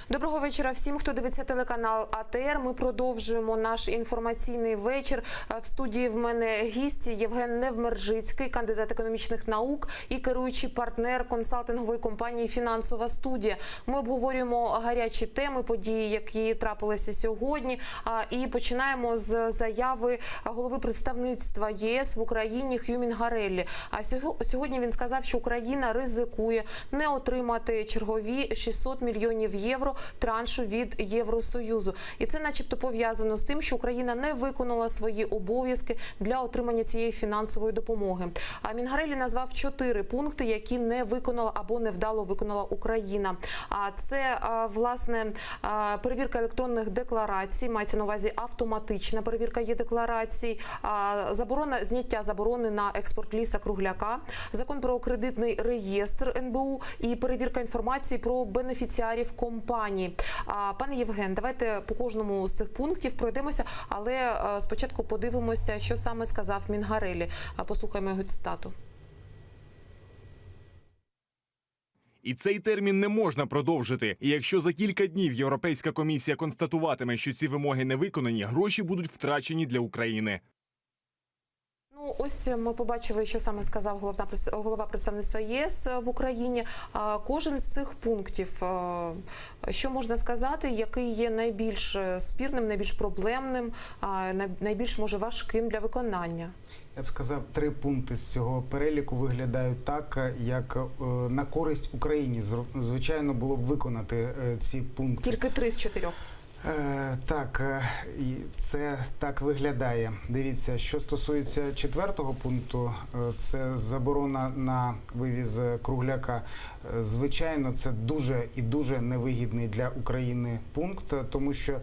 Доброго вечора всім, хто дивиться телеканал АТР. Ми продовжуємо наш інформаційний вечір. В студії в мене гість Євген Невмержицький, кандидат економічних наук і керуючий партнер консалтингової компанії «Фінансова студія». Ми обговорюємо гарячі теми, події, які трапилися сьогодні. І починаємо з заяви голови представництва ЄС в Україні Хью Мінгареллі. Сьогодні він сказав, що Україна ризикує не отримати чергові 600 мільйонів євро траншу від Євросоюзу. І це начебто пов'язано з тим, що Україна не виконала свої обов'язки для отримання цієї фінансової допомоги. А Мінгареллі назвав 4 пункти, які не виконала або невдало виконала Україна. А це, власне, перевірка електронних декларацій, мається на увазі автоматична перевірка є-декларацій, зняття заборони на експорт ліса-кругляка, закон про кредитний реєстр НБУ і перевірка інформації про бенефіціарів компанії. Пане Євген, давайте по кожному з цих пунктів пройдемося, але спочатку подивимося, що саме сказав Мінгареллі. Послухаємо його цитату. І цей термін не можна продовжити. І якщо за кілька днів Європейська комісія констатуватиме, що ці вимоги не виконані, гроші будуть втрачені для України. Ну, ось ми побачили, що саме сказав голова представництва єС в Україні. Кожен з цих пунктів, що можна сказати, який є найбільш спірним, найбільш проблемним, найбільш, може, важким для виконання? Я б сказав, 3 пункти з цього переліку виглядають так, як на користь Україні. Звичайно, було б виконати ці пункти. Тільки 3 з 4? Так, це так виглядає. Дивіться, що стосується 4-го пункту, це заборона на вивіз кругляка. Звичайно, це дуже і дуже невигідний для України пункт, тому що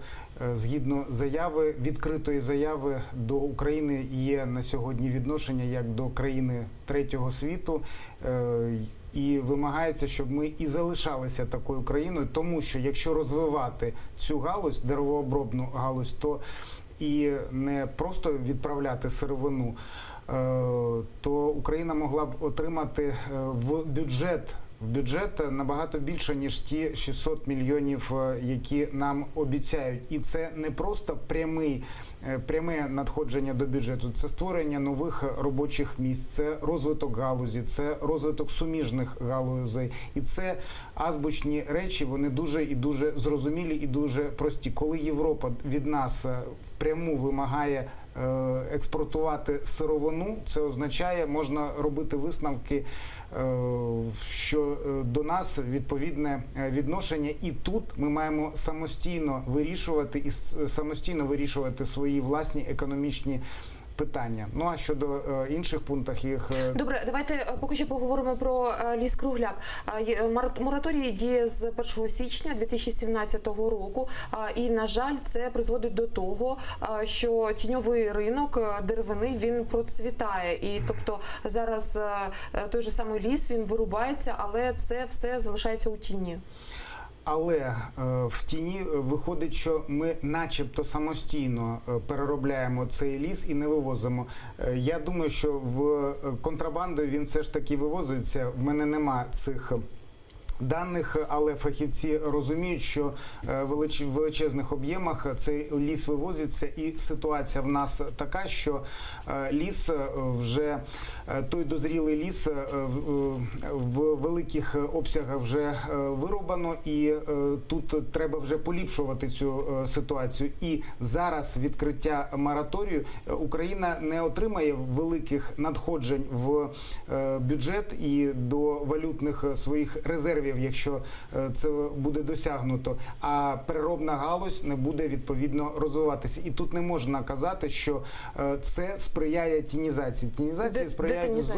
згідно заяви, відкритої заяви, до України є на сьогодні відношення як до країни третього світу. І вимагається, щоб ми і залишалися такою країною, тому що якщо розвивати цю галузь, деревообробну галузь, то і не просто відправляти сировину, то Україна могла б отримати в бюджет набагато більше, ніж ті 600 мільйонів, які нам обіцяють. І це не просто пряме надходження до бюджету, це створення нових робочих місць, це розвиток галузі, це розвиток суміжних галузей. І це азбучні речі, вони дуже і дуже зрозумілі і дуже прості. Коли Європа від нас прямо вимагає експортувати сировину, це означає, можна робити висновки, що до нас відповідне відношення, і тут ми маємо самостійно вирішувати свої власні економічні питання. Ну, а щодо інших пунктів їх... Добре, давайте поки що поговоримо про ліс-кругляк. Мораторій діє з 1 січня 2017 року, і, на жаль, це призводить до того, що тіньовий ринок деревини, він процвітає. І, тобто, зараз той же самий ліс, він вирубається, але це все залишається у тіні. Але в тіні виходить, що ми начебто самостійно переробляємо цей ліс і не вивозимо. Я думаю, що в контрабанду він все ж таки вивозиться. В мене нема цих даних, але фахівці розуміють, що в величезних об'ємах цей ліс вивозиться, і ситуація в нас така, що ліс вже, той дозрілий ліс в великих обсягах вже вирубано, і тут треба вже поліпшувати цю ситуацію. І зараз відкриття мораторію Україна не отримає великих надходжень в бюджет і до валютних своїх резервів, якщо це буде досягнуто, а переробна галузь не буде відповідно розвиватися. І тут не можна казати, що це сприяє тінізації. Тінізації сприяють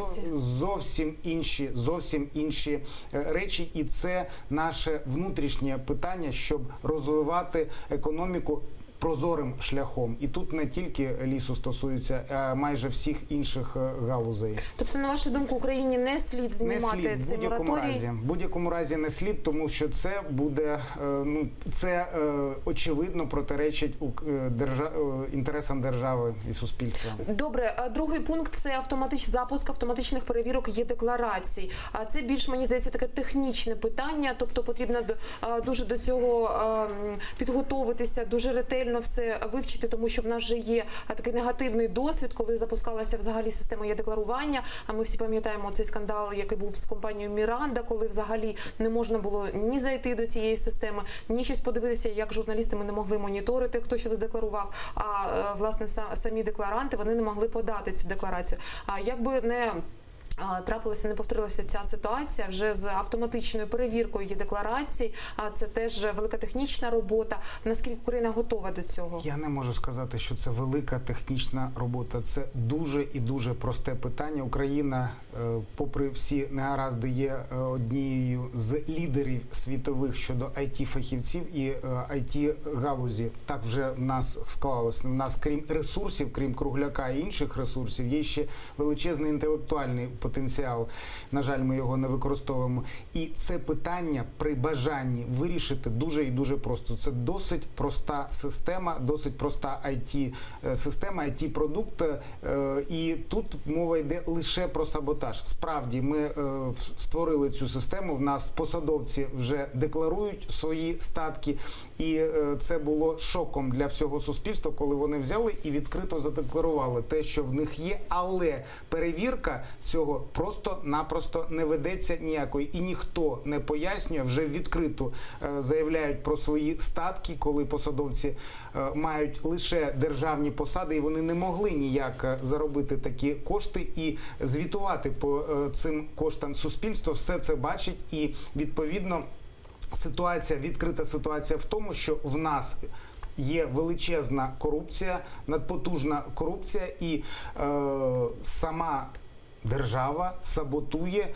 зовсім інші речі, і це наше внутрішнє питання, щоб розвивати економіку прозорим шляхом. І тут не тільки лісу стосується, а майже всіх інших галузей. Тобто, на вашу думку, Україні не слід знімати Не слід, в цей мораторій? будь-якому разі не слід, тому що це буде, очевидно протиречить інтересам держави і суспільства. Добре, а другий пункт – це запуск автоматичних перевірок є-декларацій. А це більш, мені здається, таке технічне питання, тобто потрібно дуже до цього підготовитися, дуже ретельно все вивчити, тому що в нас вже є такий негативний досвід, коли запускалася взагалі система є-декларування. А ми всі пам'ятаємо цей скандал, який був з компанією Міранда, коли взагалі не можна було ні зайти до цієї системи, ні щось подивитися, як журналісти ми не могли моніторити, хто що задекларував, а власне самі декларанти, вони не могли подати цю декларацію. А якби не трапилася, не повторилася ця ситуація вже з автоматичною перевіркою є-декларацій, а це теж велика технічна робота. Наскільки Україна готова до цього? Я не можу сказати, що це велика технічна робота. Це дуже і дуже просте питання. Україна, попри всі негаразди, є однією з лідерів світових щодо IT-фахівців і IT-галузі. Так вже в нас склалося. В нас, крім ресурсів, крім кругляка і інших ресурсів, є ще величезний інтелектуальний потенціал. На жаль, ми його не використовуємо. І це питання при бажанні вирішити дуже і дуже просто. Це досить проста система, досить проста IT-система, IT-продукт. І тут мова йде лише про саботаж. Справді, ми створили цю систему, в нас посадовці вже декларують свої статки. І це було шоком для всього суспільства, коли вони взяли і відкрито задекларували те, що в них є, але перевірка цього просто-напросто не ведеться ніякої. І ніхто не пояснює, вже відкрито заявляють про свої статки, коли посадовці мають лише державні посади, і вони не могли ніяк заробити такі кошти і звітувати по цим коштам. Суспільство все це бачить і, відповідно, відкрита ситуація в тому, що в нас є величезна корупція, надпотужна корупція, і сама держава саботує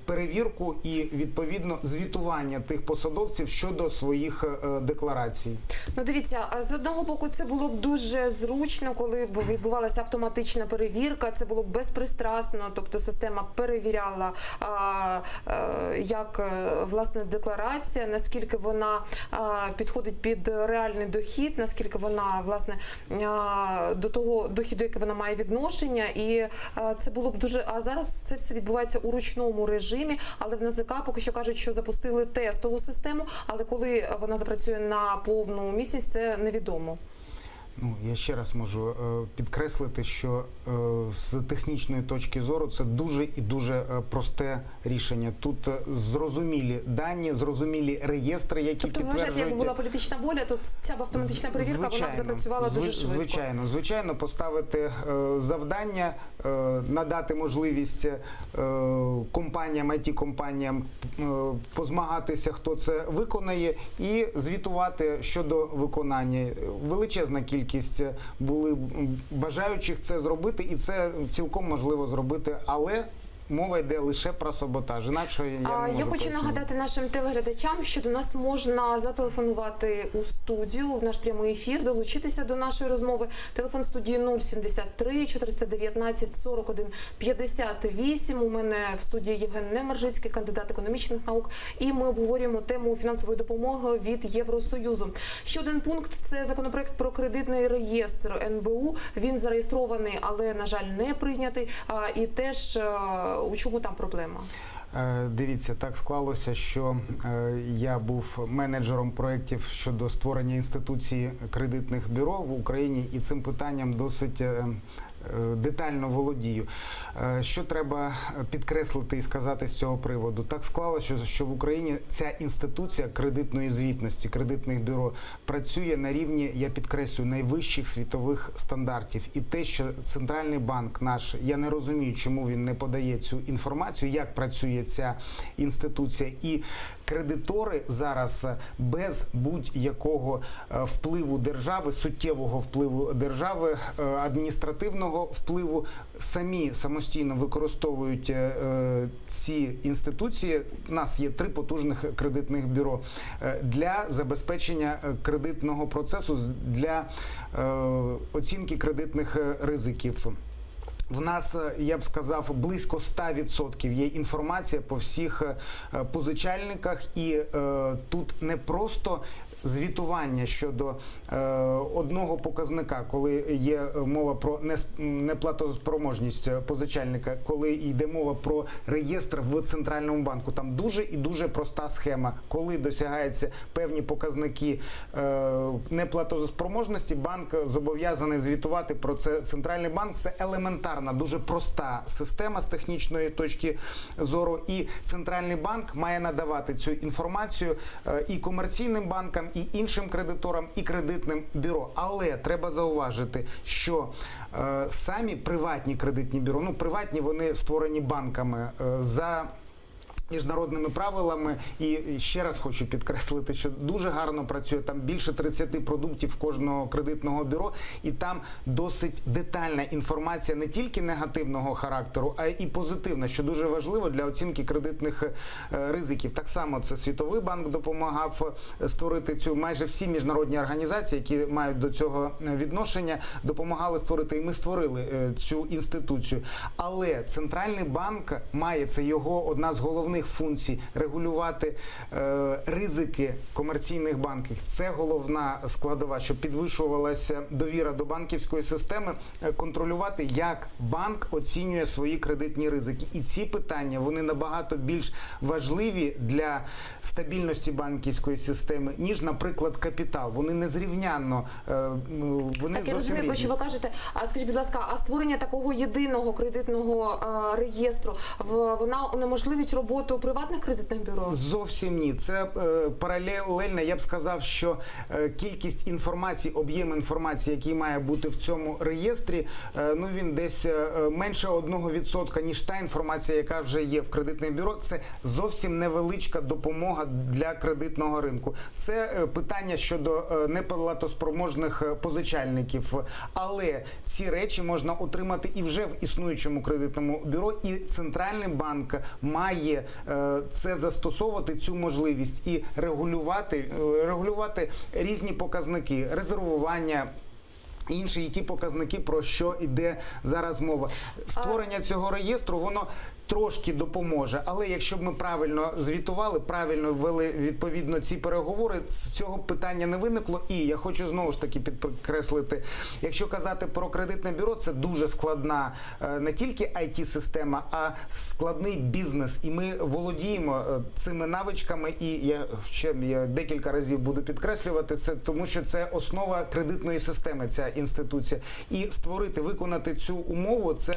перевірку і, відповідно, звітування тих посадовців щодо своїх декларацій. Ну, дивіться, з одного боку, це було б дуже зручно, коли б відбувалася автоматична перевірка, це було б безпристрасно, тобто система перевіряла, як, власне, декларація, наскільки вона підходить під реальний дохід, наскільки вона, власне, до того доходу, який вона має відношення, і це було б дуже. А зараз це все відбувається у ручному режимі, але в НАЗК поки що кажуть, що запустили тестову систему, але коли вона запрацює на повну міцність, це невідомо. Ну, я ще раз можу підкреслити, що з технічної точки зору це дуже і дуже просте рішення. Тут зрозумілі дані, зрозумілі реєстри, які підтверджують... Тобто, вважаєте, якби була політична воля, то ця б автоматична перевірка, вона б запрацювала дуже швидко? Звичайно, поставити завдання, надати можливість компаніям, IT-компаніям позмагатися, хто це виконає, і звітувати щодо виконання. Величезна кількість були бажаючих це зробити, і це цілком можливо зробити, але мова йде лише про саботаж. Інакше я не можу Я хочу нагадати нашим телеглядачам, що до нас можна зателефонувати у студію, в наш прямий ефір, долучитися до нашої розмови. Телефон студії 073 419 41 58. У мене в студії Євген Невмержицький, кандидат економічних наук, і ми обговорюємо тему фінансової допомоги від Євросоюзу. Ще один пункт – це законопроект про кредитний реєстр НБУ. Він зареєстрований, але, на жаль, не прийнятий. І теж у чому там проблема? Дивіться, так склалося, що я був менеджером проєктів щодо створення інституції кредитних бюро в Україні, і цим питанням досить детально володію. Що треба підкреслити і сказати з цього приводу? Так склалося, що в Україні ця інституція кредитної звітності, кредитних бюро працює на рівні, я підкреслюю, найвищих світових стандартів. І те, що Центральний банк наш, я не розумію, чому він не подає цю інформацію, як працює ця інституція. І кредитори зараз без будь-якого впливу держави, суттєвого впливу держави, адміністративного цього впливу самі самостійно використовують ці інституції. У нас є 3 потужних кредитних бюро для забезпечення кредитного процесу, для оцінки кредитних ризиків. В нас, я б сказав, близько 100% є інформація по всіх позичальниках, і тут не просто звітування щодо одного показника, коли є мова про неплатоспроможність позичальника, коли йде мова про реєстр в Центральному банку. Там дуже і дуже проста схема. Коли досягаються певні показники неплатоспроможності, банк зобов'язаний звітувати про це. Центральний банк – це елементарна, дуже проста система з технічної точки зору. І Центральний банк має надавати цю інформацію і комерційним банкам, і іншим кредиторам, і кредитним бюро. Але треба зауважити, що самі приватні кредитні бюро, приватні, вони створені банками за міжнародними правилами, і ще раз хочу підкреслити, що дуже гарно працює, там більше 30 продуктів кожного кредитного бюро, і там досить детальна інформація не тільки негативного характеру, а і позитивна, що дуже важливо для оцінки кредитних ризиків. Так само це Світовий банк допомагав створити цю, майже всі міжнародні організації, які мають до цього відношення, допомагали створити, і ми створили цю інституцію. Але Центральний банк має, це його одна з головних функцій, регулювати ризики комерційних банків. Це головна складова, щоб підвищувалася довіра до банківської системи, контролювати, як банк оцінює свої кредитні ризики. І ці питання, вони набагато більш важливі для стабільності банківської системи, ніж, наприклад, капітал. Вони незрівнянно, вони так, я зовсім розумію, про різні. що ви кажете. А скажіть, будь ласка, а створення такого єдиного кредитного реєстру, вона унеможливить роботу приватних кредитних бюро? Зовсім ні. Це паралельно, я б сказав, що кількість інформації, об'єм інформації, який має бути в цьому реєстрі, він десь менше 1%, ніж та інформація, яка вже є в кредитних бюро. Це зовсім невеличка допомога для кредитного ринку. Це питання щодо неплатоспроможних позичальників. Але ці речі можна отримати і вже в існуючому кредитному бюро, і Центральний банк має це застосовувати, цю можливість, і регулювати різні показники, резервування, інші і ті показники, про що йде зараз мова. Створення цього реєстру, воно трошки допоможе, але якщо б ми правильно звітували, правильно ввели відповідно ці переговори, з цього питання не виникло. І я хочу знову ж таки підкреслити, якщо казати про кредитне бюро, це дуже складна не тільки IT-система, а складний бізнес. І ми володіємо цими навичками, і я декілька разів буду підкреслювати це, тому що це основа кредитної системи, ця інституція. І створити, виконати цю умову – це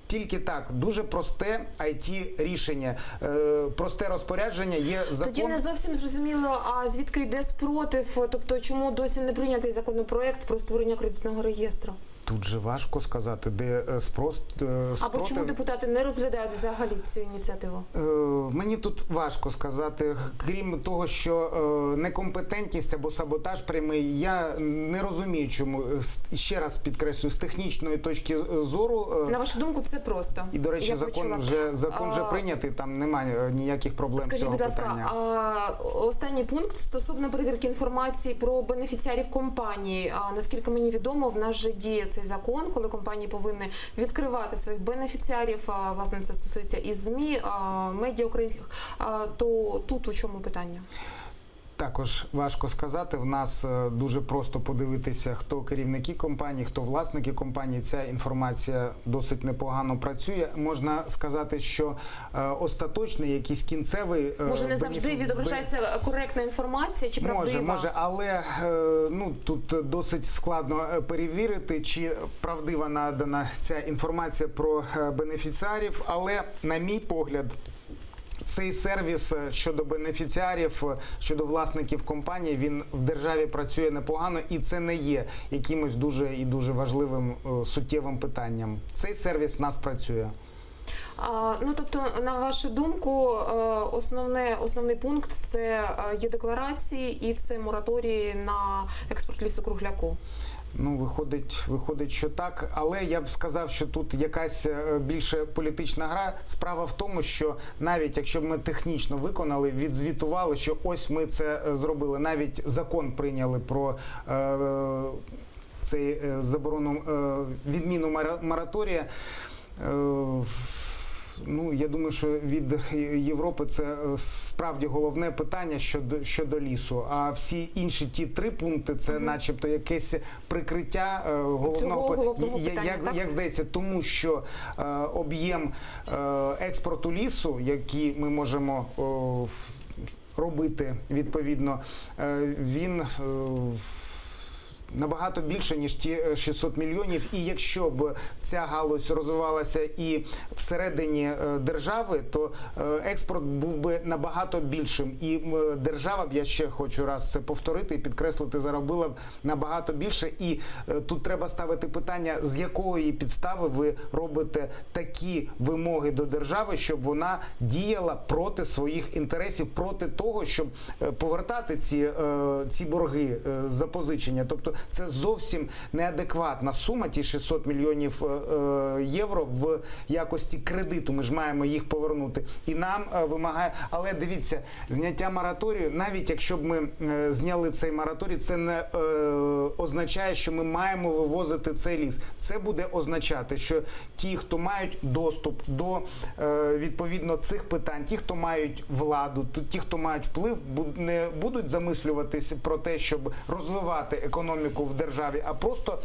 тільки так, дуже просте IT-рішення, просте розпорядження, є закон. Тоді не зовсім зрозуміло, а звідки йде спротив, тобто чому досі не прийнятий законопроект про створення кредитного реєстру? Тут же важко сказати, де спротив. Або чому депутати не розглядають взагалі цю ініціативу? Мені тут важко сказати. Крім того, що некомпетентність або саботаж прямий, я не розумію, чому. Ще раз підкреслюю, з технічної точки зору. На вашу думку, це просто. І, до речі, закон вже прийнятий, там немає ніяких проблем з цього питання. Скажіть, будь ласка, останній пункт стосовно перевірки інформації про бенефіціарів компанії. Наскільки мені відомо, в нас вже діє цей закон, коли компанії повинні відкривати своїх бенефіціарів, власне, це стосується і ЗМІ, медіа українських, то тут у чому питання? Також важко сказати. В нас дуже просто подивитися, хто керівники компанії, хто власники компанії. Ця інформація досить непогано працює. Можна сказати, що остаточний, якийсь кінцевий... Може, не завжди відображається коректна інформація чи правдива? Може, але тут досить складно перевірити, чи правдива надана ця інформація про бенефіціарів. Але, на мій погляд, цей сервіс щодо бенефіціарів, щодо власників компанії, він в державі працює непогано, і це не є якимось дуже і дуже важливим суттєвим питанням. Цей сервіс в нас працює. Тобто, на вашу думку, основний пункт – це є декларації і це мораторії на експорт лісу-кругляку? Ну, виходить, що так. Але я б сказав, що тут якась більше політична гра. Справа в тому, що навіть якщо б ми технічно виконали, відзвітували, що ось ми це зробили, навіть закон прийняли про цей заборону, відміну мораторія. Ну, я думаю, що від Європи це справді головне питання щодо лісу. А всі інші ті 3 пункти – це начебто якесь прикриття головного питання. Як здається, тому що об'єм експорту лісу, який ми можемо робити відповідно, він набагато більше, ніж ті 600 мільйонів. І якщо б ця галузь розвивалася і всередині держави, то експорт був би набагато більшим. І держава б, я ще хочу раз це повторити і підкреслити, заробила б набагато більше. І тут треба ставити питання, з якої підстави ви робите такі вимоги до держави, щоб вона діяла проти своїх інтересів, проти того, щоб повертати ці борги, запозичення. Тобто це зовсім неадекватна сума, ті 600 мільйонів євро в якості кредиту. Ми ж маємо їх повернути. І нам вимагає... Але дивіться, зняття мораторію, навіть якщо б ми зняли цей мораторій, це не означає, що ми маємо вивозити цей ліс. Це буде означати, що ті, хто мають доступ до відповідно цих питань, ті, хто мають владу, ті, хто мають вплив, не будуть замислюватись про те, щоб розвивати економіку в державі, а просто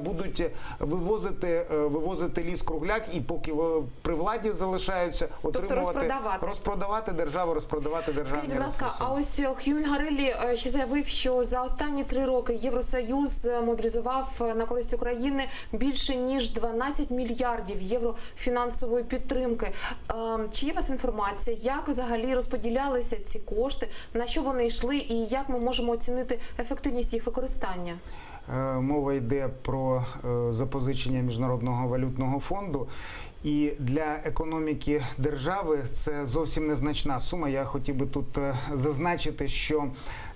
будуть вивозити ліс-кругляк, і поки при владі залишаються, отримувати, розпродавати державні Скажіть, будь ласка, ресурси. а ось Х'юмін Гарелі ще заявив, що за останні 3 роки Євросоюз мобілізував на користь України більше ніж 12 мільярдів євро фінансової підтримки. Чи є у вас інформація, як взагалі розподілялися ці кошти, на що вони йшли і як ми можемо оцінити ефективність їх використання? Мова йде про запозичення Міжнародного валютного фонду. І для економіки держави це зовсім незначна сума. Я хотів би тут зазначити, що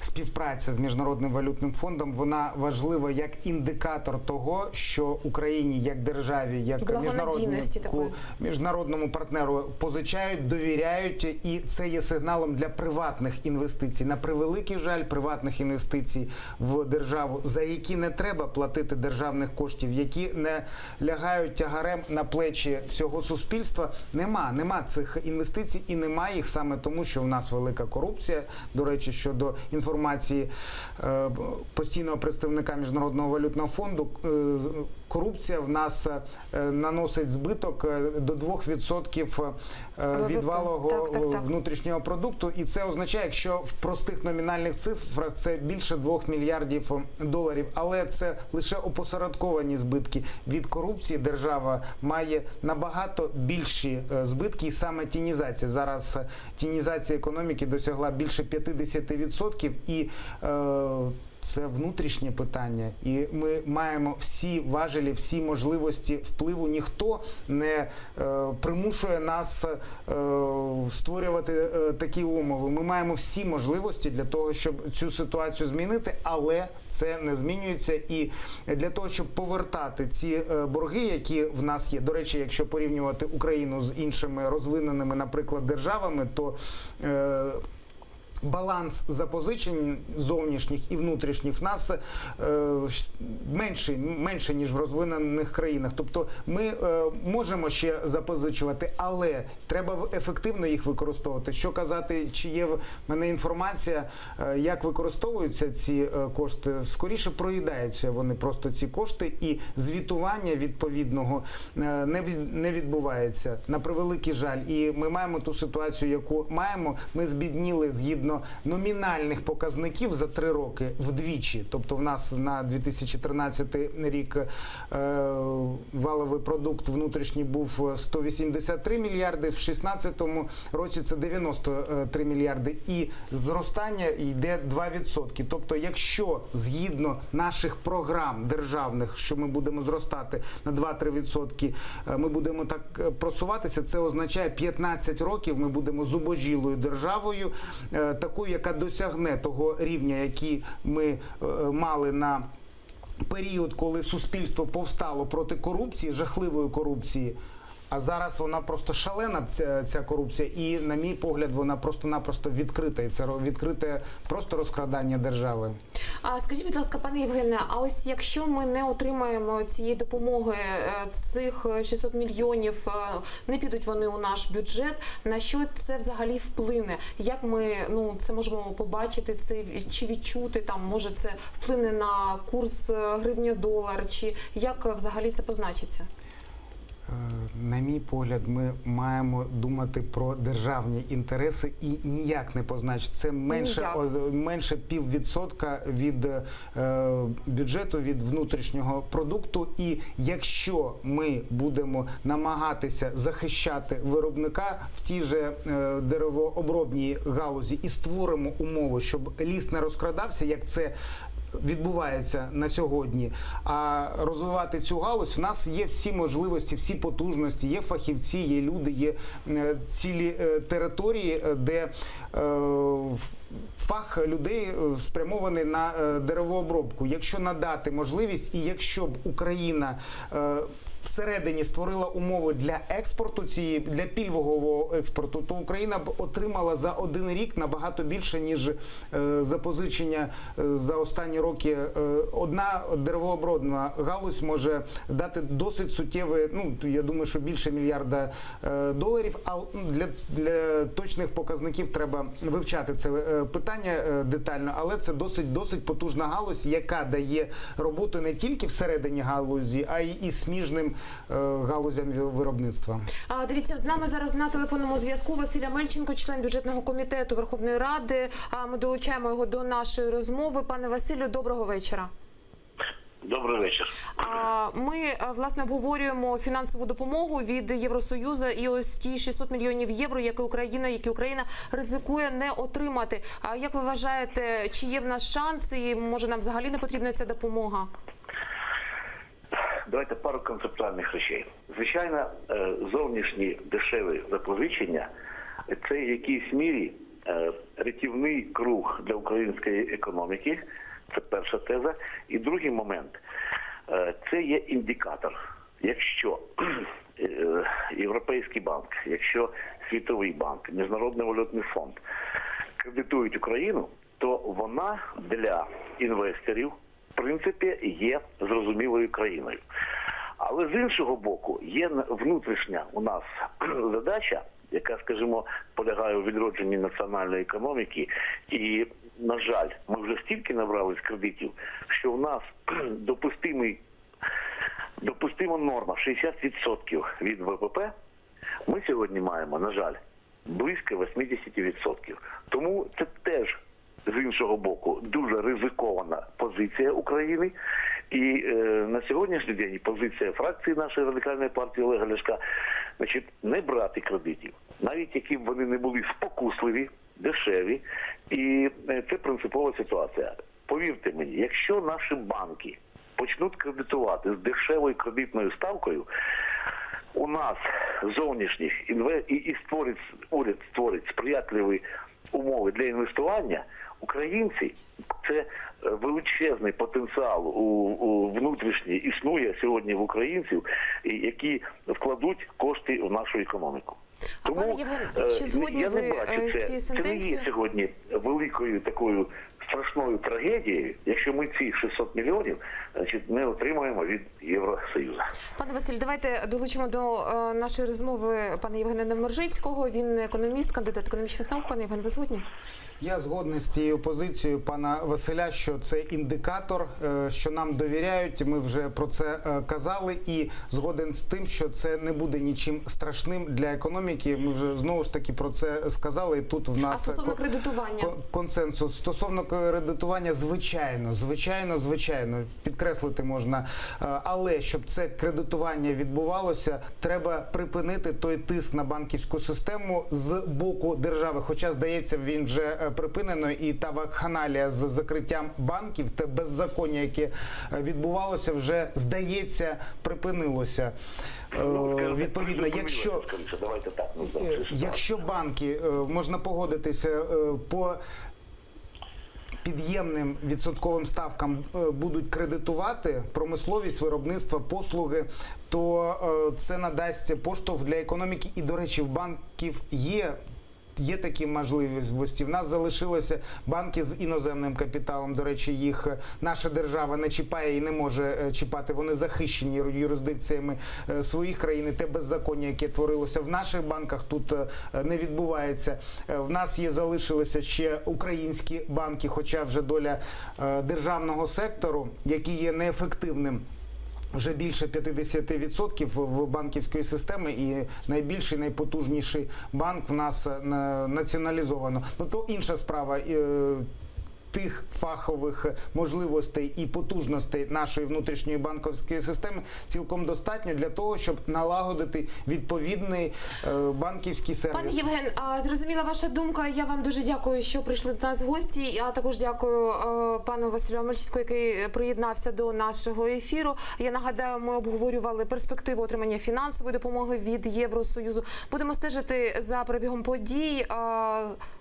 співпраця з Міжнародним валютним фондом, вона важлива як індикатор того, що Україні як державі, як міжнародному партнеру позичають, довіряють, і це є сигналом для приватних інвестицій. На превеликий жаль, приватних інвестицій в державу, за які не треба платити державних коштів, які не лягають тягарем на плечі всього суспільства, нема цих інвестицій і немає їх саме тому, що в нас велика корупція. До речі, щодо інформації постійного представника Міжнародного валютного фонду, корупція в нас наносить збиток до 2% від валового внутрішнього продукту. І це означає, якщо в простих номінальних цифрах це більше 2 мільярдів доларів. Але це лише опосередковані збитки. Від корупції держава має набагато більші збитки, і саме тінізація. Зараз тінізація економіки досягла більше 50%, і це внутрішнє питання, і ми маємо всі важелі, всі можливості впливу. Ніхто не примушує нас створювати такі умови. Ми маємо всі можливості для того, щоб цю ситуацію змінити, але це не змінюється. І для того, щоб повертати ці борги, які в нас є, до речі, якщо порівнювати Україну з іншими розвиненими, наприклад, державами, то баланс запозичень зовнішніх і внутрішніх в нас менше, ніж в розвинених країнах. Тобто ми можемо ще запозичувати, але треба ефективно їх використовувати. Що казати, чи є в мене інформація, як використовуються ці кошти? Скоріше проїдаються вони просто, ці кошти, і звітування відповідного не відбувається. На превеликий жаль. І ми маємо ту ситуацію, яку маємо. Ми збідніли згідно номінальних показників за 3 роки вдвічі. Тобто в нас на 2013 рік валовий продукт внутрішній був 183 мільярди, в 2016 році це 93 мільярди. І зростання йде 2%. Тобто якщо згідно наших програм державних, що ми будемо зростати на 2-3%, ми будемо так просуватися, це означає 15 років ми будемо зубожілою державою, такою, яка досягне того рівня, який ми мали на період, коли суспільство повстало проти корупції, жахливої корупції. А зараз вона просто шалена, ця корупція, і, на мій погляд, вона просто-напросто відкрита. І це відкрите просто розкрадання держави. А скажіть, будь ласка, пане Євгене, а ось якщо ми не отримаємо цієї допомоги, цих 600 мільйонів, не підуть вони у наш бюджет, на що це взагалі вплине? Як ми це можемо побачити, це чи відчути, там, може це вплине на курс гривня-долар, чи як взагалі це позначиться? На мій погляд, ми маємо думати про державні інтереси і ніяк не позначити. Це менше 0,5% від бюджету, від внутрішнього продукту. І якщо ми будемо намагатися захищати виробника в тій же деревообробній галузі і створимо умови, щоб ліс не розкрадався, як це відбувається на сьогодні, а розвивати цю галузь, у нас є всі можливості, всі потужності, є фахівці, є люди, є цілі території, де фах людей спрямований на деревообробку. Якщо надати можливість і якщо б Україна всередині створила умови для експорту для пільгового експорту, то Україна б отримала за один рік набагато більше, ніж запозичення за останні роки. Одна деревообробна галузь може дати досить суттєве, я думаю, що більше $1 мільярда. А для точних показників треба вивчати це питання детально, але це досить потужна галузь, яка дає роботу не тільки всередині галузі, а й і сміжним галузям виробництва. Дивіться, з нами зараз на телефонному зв'язку Василь Амельченко, член бюджетного комітету Верховної Ради. Ми долучаємо його до нашої розмови. Пане Василю, доброго вечора. Добрий вечір. Ми, власне, обговорюємо фінансову допомогу від Євросоюзу і ось ті 600 мільйонів євро, які Україна ризикує не отримати. А як ви вважаєте, чи є в нас шанс і може нам взагалі не потрібна ця допомога? Давайте пару концептуальних речей. Звичайно, зовнішні дешеві запозичення – це в якійсь мірі рятівний круг для української економіки. Це перша теза. І другий момент – це є індикатор. Якщо Європейський банк, якщо Світовий банк, Міжнародний валютний фонд кредитують Україну, то вона для інвесторів в принципі, є зрозумілою країною. Але з іншого боку, є внутрішня у нас задача, яка, скажімо, полягає у відродженні національної економіки. І, на жаль, ми вже стільки набрали з кредитів, що у нас допустима норма 60% від ВВП. Ми сьогодні маємо, на жаль, близько 80%. Тому це теж, з іншого боку, дуже ризикована позиція України. І на сьогоднішній день позиція фракції нашої Радикальної партії Олега Ляшка, значить, не брати кредитів, навіть які б вони не були спокусливі, дешеві. І це принципова ситуація. Повірте мені, якщо наші банки почнуть кредитувати з дешевою кредитною ставкою, у нас зовнішніх і уряд створить сприятливі умови для інвестування, українці – це величезний потенціал у внутрішній існує сьогодні в українців, які вкладуть кошти в нашу економіку. Тому пане Євген, чи згодні я не ви бачу з цією це не є сьогодні великою такою страшною трагедією, якщо ми ці 600 мільйонів не отримаємо від Євросоюзу. Пане Василь, давайте долучимо до нашої розмови пана Євгена Невмержицького. Він економіст, кандидат економічних наук. Пане Євген, ви згодні? Я згодний з тією позицією пана Василя, що це індикатор, що нам довіряють, ми вже про це казали, і згоден з тим, що це не буде нічим страшним для економіки. Ми вже знову ж таки про це сказали, і тут в нас стосовно кредитування? Консенсус. Стосовно кредитування, звичайно, підкреслити можна, але щоб це кредитування відбувалося, треба припинити той тиск на банківську систему з боку держави, хоча, здається, він вже припинено, і та вакханалія з закриттям банків, те беззаконня, яке відбувалося, вже, здається, припинилося. Відповідно, якщо банки, можна погодитися, під'ємним відсотковим ставкам будуть кредитувати промисловість, виробництво, послуги, то це надасть поштовх для економіки. І, до речі, в банків є такі можливості. В нас залишилися банки з іноземним капіталом. До речі, їх наша держава не чіпає і не може чіпати. Вони захищені юрисдикціями своїх країн. І те беззаконня, яке творилося в наших банках, тут не відбувається. В нас залишилися ще українські банки, хоча вже доля державного сектору, який є неефективним, вже більше 50% в банківської системи, і найбільший, найпотужніший банк в нас націоналізовано. Ну, то інша справа. Тих фахових можливостей і потужностей нашої внутрішньої банківської системи цілком достатньо для того, щоб налагодити відповідний банківський сервіс. Пане Євген, зрозуміла ваша думка. Я вам дуже дякую, що прийшли до нас в гості. Я також дякую пану Василю Омельченку, який приєднався до нашого ефіру. Я нагадаю, ми обговорювали перспективу отримання фінансової допомоги від Євросоюзу. Будемо стежити за перебігом подій.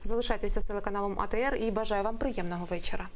Залишайтеся з телеканалом АТР і бажаю вам приємного вечора.